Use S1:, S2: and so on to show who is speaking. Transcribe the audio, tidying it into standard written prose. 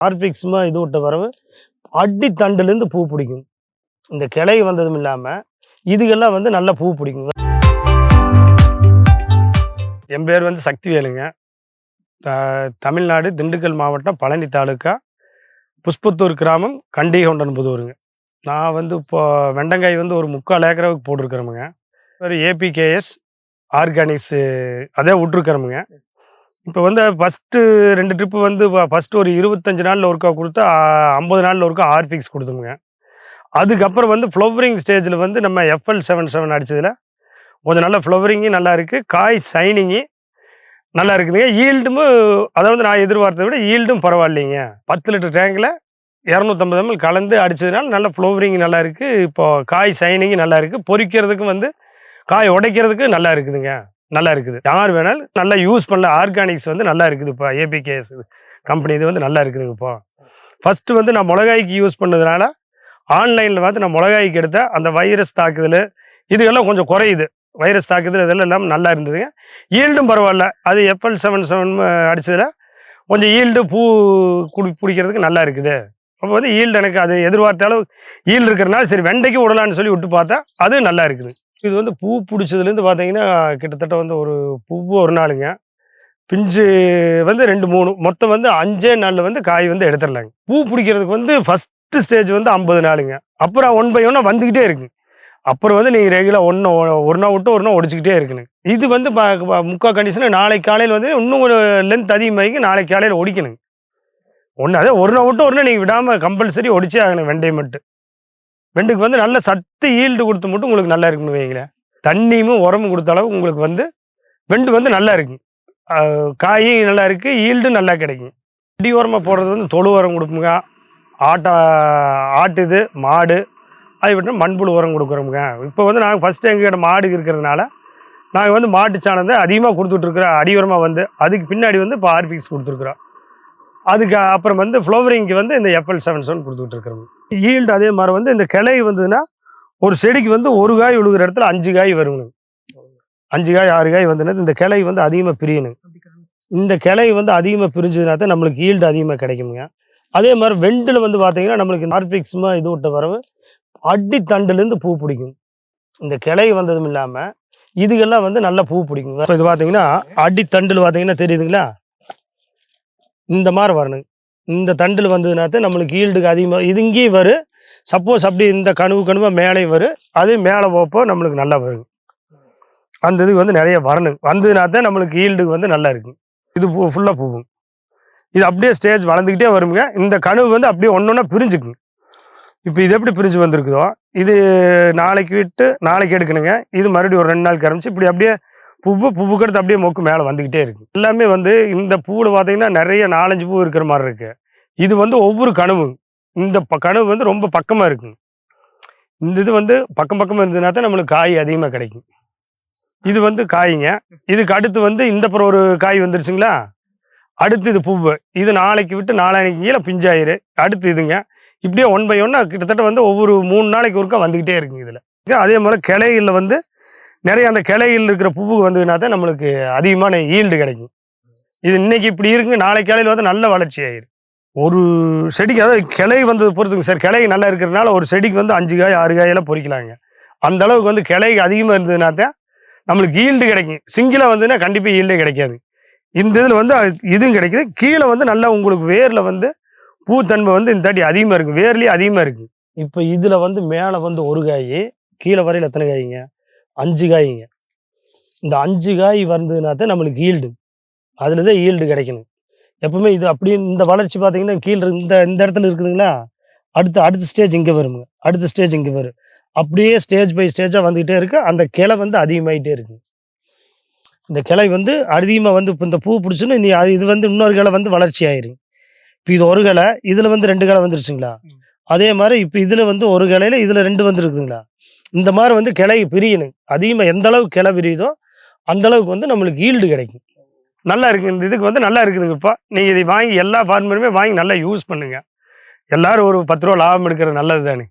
S1: ஆர்பிக்ஸ்மா இது விட்ட வரவு அடி தண்டுலேருந்து பூ பிடிக்கும். இந்த கிளை வந்ததும் இல்லாமல் இதுகெல்லாம் வந்து நல்லா பூ பிடிக்கும். என் பேர் வந்து சக்திவேலுங்க. தமிழ்நாடு திண்டுக்கல் மாவட்டம் பழனி தாலுக்கா புஷ்பத்தூர் கிராமம் கண்டிகொண்டன் புதூருங்க. நான் வந்து இப்போ வெண்டங்காய் வந்து ஒரு 3/4 ஏக்கராவுக்கு போட்டிருக்கிறோமுங்க. ஒரு ஏபிகேஎஸ் ஆர்கானிக்ஸு அதே விட்ருக்கிறோமுங்க. இப்போ வந்து ஃபஸ்ட்டு 2 ட்ரிப்பு வந்து ஃபஸ்ட்டு ஒரு 25 நாளில் ஒருக்கா கொடுத்தா 50 நாளில் ஒருக்கா ஆர்பிக்ஸ் கொடுத்தோமுங்க. அதுக்கப்புறம் வந்து ஃப்ளவரிங் ஸ்டேஜில் வந்து நம்ம FL77 அடித்ததில் கொஞ்சம் நல்லா ஃப்ளவரிங்கும் நல்லா இருக்குது, காய் சைனிங்கு நல்லா இருக்குதுங்க. ஈல்டும் அதாவது நான் எதிர்பார்த்ததை விட ஈல்டும் பரவாயில்லைங்க. 10 லிட்டர் டேங்கில் 250 ml கலந்து அடித்ததுனால நல்லா ஃப்ளவரிங் நல்லா இருக்குது. இப்போது காய் சைனிங்கும் நல்லா இருக்குது. பொரிக்கிறதுக்கும் வந்து காய் உடைக்கிறதுக்கு நல்லா இருக்குதுங்க. நல்லா இருக்குது. யார் வேணாலும் நல்லா யூஸ் பண்ணல. ஆர்கானிக்ஸ் வந்து நல்லா இருக்குது. இப்போ ஏபிகேஎஸ் கம்பெனி இது வந்து நல்லா இருக்குதுங்க. இப்போ ஃபஸ்ட்டு வந்து நான் மிளகாய்க்கு யூஸ் பண்ணதுனால ஆன்லைனில் பார்த்து நான் மிளகாய்க்கு எடுத்த அந்த வைரஸ் தாக்குதல் இதுக்கெல்லாம் கொஞ்சம் குறையுது. வைரஸ் தாக்குதல் இதெல்லாம் இல்லாமல் நல்லா இருந்ததுங்க. ஈல்டும் பரவாயில்ல. அது FL77 அடித்ததில் கொஞ்சம் ஈல்டு பூ பிடிக்கிறதுக்கு நல்லா இருக்குது. அப்போ வந்து ஈல்டு எனக்கு அது எதிர்பார்த்த அளவு ஈல்டு இருக்கிறனால சரி வெண்டைக்கு விடலான்னு சொல்லி விட்டு பார்த்தா அது நல்லா இருக்குது. இது வந்து பூ பிடிச்சதுலேருந்து பார்த்தீங்கன்னா கிட்டத்தட்ட வந்து ஒரு பூவு ஒரு நாளுங்க, பிஞ்சு வந்து 2, 3 மொத்தம் வந்து 5 நாளில் வந்து காய் வந்து எடுத்துடலாங்க. பூ பிடிக்கிறதுக்கு வந்து ஃபஸ்ட்டு ஸ்டேஜ் வந்து 50 நாளுங்க. அப்புறம் 1 by 1 வந்துக்கிட்டே இருக்குங்க. அப்புறம் வந்து நீங்கள் ரெகுலராக ஒரு நாள் விட்டு ஒரு நாள் ஒடிச்சிக்கிட்டே இருக்கணும். இது வந்து முக்கால் கண்டிஷனில் நாளைக்கு காலையில் வந்து இன்னும் ஒரு லென்த் அதிகமாகி நாளைக்கு காலையில் ஒடிக்கணுங்க. அதே ஒரு நாள் விட்டு ஒரு நாள் நீங்கள் விடாமல் கம்பல்சரி ஒடிச்சே ஆகணும். வெண்டை மட்டும் வெண்டுக்கு வந்து நல்ல சத்து ஈல்டு கொடுத்து மட்டும் உங்களுக்கு நல்லா இருக்குன்னு வைங்களேன். தண்ணியும் உரமும் கொடுத்த அளவு உங்களுக்கு வந்து வெண்டு வந்து நல்லா இருக்குங்க. காயும் நல்லா இருக்குது, ஈல்டும் நல்லா கிடைக்கும். அடி உரமாக போடுறது வந்து தொழு உரம் கொடுப்போங்க. ஆட்டு இது மாடு அதை விட்டு மண்புழு உரம் கொடுக்குறோமுங்க. இப்போ வந்து நாங்கள் ஃபஸ்ட்டு எங்ககிட்ட மாடு இருக்கிறதுனால நாங்கள் வந்து மாட்டு சாணத்தை அதிகமாக கொடுத்துட்ருக்குறோம். அடி உரமாக வந்து அதுக்கு பின்னாடி வந்து இப்போ ஆர்பிக்ஸ் கொடுத்துருக்குறோம். அதுக்கு அப்புறம் வந்து ஃப்ளவரிங்க்கு வந்து இந்த FL77 கொடுத்துக்கிட்டு இருக்கிறோம். ஈல்டு அதே மாதிரி வந்து இந்த கிளை வந்ததுன்னா ஒரு செடிக்கு வந்து ஒரு காய் விழுகிற இடத்துல 5 காய் வருங்க. 5 காய் 6 காய் வந்ததுன்னா இந்த கிளை வந்து அதிகமாக பிரியணுங்க. இந்த கிளை வந்து அதிகமாக பிரிஞ்சதுனா தான் நம்மளுக்கு ஈல்டு அதிகமாக கிடைக்குங்க. அதே மாதிரி வெண்டில் வந்து பார்த்தீங்கன்னா நம்மளுக்கு ஆர்பிக்ஸ்மா இது விட்ட வரவு அடி தண்டுலேருந்து பூ பிடிக்கும். இந்த கிளை வந்ததும் இல்லாமல் இதுகெல்லாம் வந்து நல்லா பூ பிடிக்குங்க. இப்போ இது பார்த்தீங்கன்னா அடி தண்டில் பார்த்தீங்கன்னா தெரியுதுங்களா, இந்த மாதிரி வரணுங்க. இந்த தண்டில் வந்ததுனா தான் நம்மளுக்கு ஈல்டுக்கு அதிகமாக இது இங்கேயும் வரும். சப்போஸ் அப்படி இந்த கணுவாக மேலேயும் வரும். அது மேலே போப்போ நம்மளுக்கு நல்லா வரும். அந்த இதுக்கு வந்து நிறைய வரணுங்க. வந்ததுனா தான் நம்மளுக்கு ஈல்டுக்கு வந்து நல்லா இருக்கும். இது ஃபுல்லாக பூவும் இது அப்படியே ஸ்டேஜ் வளர்ந்துக்கிட்டே வருங்க. இந்த கணுவு வந்து அப்படியே ஒன்றா பிரிஞ்சுக்குங்க. இப்போ இது எப்படி பிரிஞ்சு வந்திருக்குதோ இது நாளைக்கு விட்டு நாளைக்கு எடுக்கணுங்க. இது மறுபடியும் ஒரு 2 நாள் கரமிச்சு இப்படி அப்படியே பூவுக்கு எடுத்து அப்படியே மொக்கு மேலே வந்துக்கிட்டே இருக்கு. எல்லாமே வந்து இந்த பூவில் பார்த்தீங்கன்னா நிறைய 4-5 பூ இருக்கிற மாதிரி இருக்கு. இது வந்து ஒவ்வொரு கணுவு. இந்த கணுவு வந்து ரொம்ப பக்கமாக இருக்குங்க. இந்த இது வந்து பக்கமாக இருந்ததுனா தான் நம்மளுக்கு காய் அதிகமாக கிடைக்கும். இது வந்து காய்ங்க. இதுக்கு அடுத்து வந்து இந்த அப்புறம் ஒரு காய் வந்துருச்சுங்களா, அடுத்து இது பூவு. இது நாளைக்கு விட்டு நாளைக்கு கீழே பிஞ்சாயிரு. அடுத்து இதுங்க இப்படியே 1 by 1 கிட்டத்தட்ட வந்து ஒவ்வொரு 3 நாளைக்கு ஒருக்கா வந்துக்கிட்டே இருக்குங்க. இதில் அதே மாதிரி கிளைகளில் வந்து நிறைய அந்த கிளையில் இருக்கிற பூவு வந்ததுனா தான் நம்மளுக்கு அதிகமான ஈல்டு கிடைக்கும். இது இன்னைக்கு இப்படி இருக்குங்க, நாளைக்கு காலையில் வந்து நல்ல வளர்ச்சி ஆயிரு. ஒரு செடிக்கு அதாவது கிளை வந்தது பொறுத்துங்க சார். கிளை நல்லா இருக்கிறதுனால ஒரு செடிக்கு வந்து 5 காய் 6 காயெல்லாம் பொறிக்கலாங்க. அந்த அளவுக்கு வந்து கிளை அதிகமாக இருந்ததுனா தான் நம்மளுக்கு ஈல்டு கிடைக்கும். சிங்கிளாக வந்ததுன்னா கண்டிப்பாக ஈல்டே கிடைக்காது. இந்த இதில் வந்து இதுவும் கிடைக்குது. கீழே வந்து நல்லா உங்களுக்கு வேரில் வந்து பூத்தன்மை வந்து இந்த தாட்டி அதிகமாக இருக்குது. வேர்லேயே அதிகமாக இருக்குது. இப்போ இதில் வந்து மேலே வந்து ஒரு காய், கீழே வரையில் எத்தனை காய்ங்க? 5 காய்ங்க. இந்த 5 காய் வந்ததுனா தான் நம்மளுக்கு ஈல்டு. அதில் தான் ஈல்டு கிடைக்கணும் எப்பவுமே. இது அப்படியே இந்த வளர்ச்சி பார்த்தீங்கன்னா கீழே இந்த இடத்துல இருக்குதுங்களா, அடுத்த ஸ்டேஜ் இங்கே வருங்க, அடுத்த ஸ்டேஜ் இங்கே வரும். அப்படியே ஸ்டேஜ் பை ஸ்டேஜாக வந்துக்கிட்டே இருக்கு. அந்த கிளை வந்து அதிகமாகிட்டே இருக்கு. இந்த கிளை வந்து அதிகமாக வந்து இப்போ இந்த பூ பிடிச்சுன்னு இது வந்து இன்னொரு கிளை வந்து வளர்ச்சி ஆயிரும். இப்போ இது ஒரு கிளை, இதில் வந்து 2 கிளை வந்துருச்சுங்களா. அதே மாதிரி இப்போ இதில் வந்து ஒரு கிளையில இதில் 2 வந்துருக்குதுங்களா. இந்த மாதிரி வந்து கிளை பிரியணும். அதிகமாக எந்த அளவுக்கு கிளை பிரியுதோ அந்த அளவுக்கு வந்து நம்மளுக்கு ஈல்டு கிடைக்கும். நல்லா இருக்குது. இந்த இதுக்கு வந்து நல்லா இருக்குதுங்க. இப்போ நீங்கள் இதை வாங்கி எல்லா ஃபார்மருமே வாங்கி நல்லா யூஸ் பண்ணுங்கள். எல்லோரும் ஒரு 10 ரூபா லாபம் எடுக்கிறது நல்லது தானே.